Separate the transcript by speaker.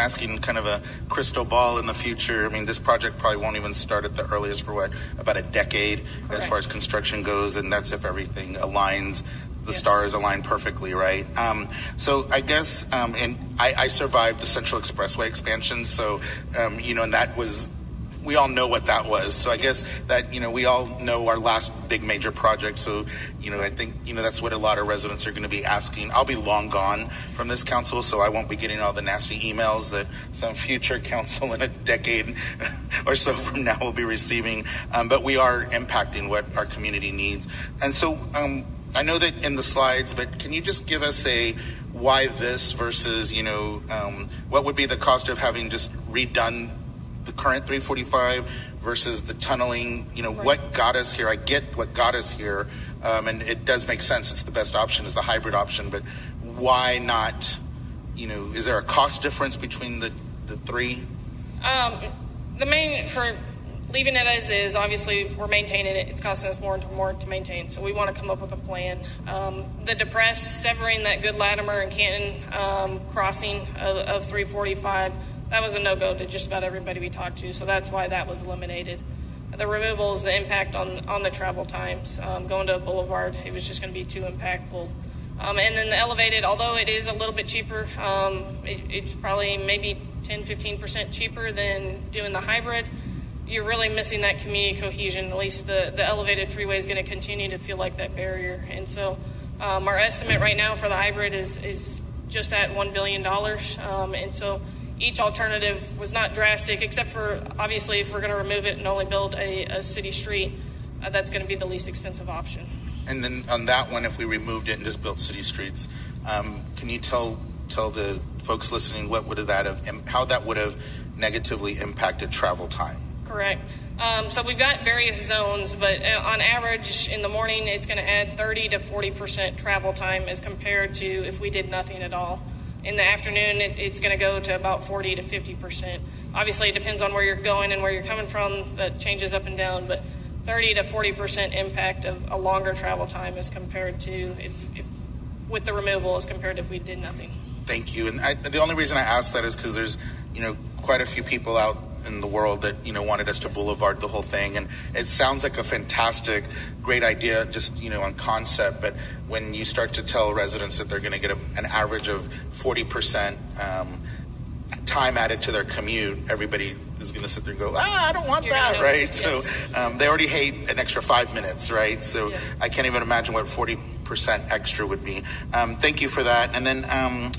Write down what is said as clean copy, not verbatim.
Speaker 1: asking kind of a crystal ball in the future. I mean, this project probably won't even start at the earliest for about a decade. Correct. As far as construction goes, and that's if everything aligns, the stars align perfectly, right? So I guess, and I survived the Central Expressway expansion, so, and that was, we all know what that was. So I guess that, we all know our last big major project. So, I think, that's what a lot of residents are going to be asking. I'll be long gone from this council, so I won't be getting all the nasty emails that some future council in a decade or so from now will be receiving. But we are impacting what our community needs. And so I know that in the slides, but can you just give us a why this versus, what would be the cost of having just redone the current 345 versus the tunneling, right. What got us here? I get what got us here, and it does make sense. It's the best option, is the hybrid option, but why not, is there a cost difference between the three?
Speaker 2: The main, for leaving it as is, obviously we're maintaining it. It's costing us more and more to maintain, so we want to come up with a plan. The depressed, severing that Good Latimer and Canton crossing of 345, that was a no-go to just about everybody we talked to, so that's why that was eliminated. The removals, the impact on the travel times, going to a boulevard, it was just going to be too impactful. And then the elevated, although it is a little bit cheaper, it's probably maybe 10-15% cheaper than doing the hybrid. You're really missing that community cohesion. At least the elevated freeway is going to continue to feel like that barrier. And so our estimate right now for the hybrid is just at $1 billion. And so each alternative was not drastic, except for, obviously, if we're going to remove it and only build a city street, that's going to be the least expensive option.
Speaker 1: And then on that one, if we removed it and just built city streets, can you tell the folks listening how that would have negatively impacted travel time?
Speaker 2: Correct. So we've got various zones, but on average in the morning, it's going to add 30 to 40% travel time as compared to if we did nothing at all. In the afternoon, it's going to go to about 40 to 50%. Obviously, it depends on where you're going and where you're coming from. That changes up and down, but 30 to 40% impact of a longer travel time as compared to if with the removal as compared to if we did nothing.
Speaker 1: Thank you. And the only reason I asked that is because there's, quite a few people out in the world that, wanted us to boulevard the whole thing. And it sounds like a fantastic, great idea just, on concept. But when you start to tell residents that they're going to get an average of 40% time added to their commute, everybody is going to sit there and go, I don't want that, right? Yes. So they already hate an extra 5 minutes, right? So I can't even imagine what 40% extra would be. Thank you for that. And then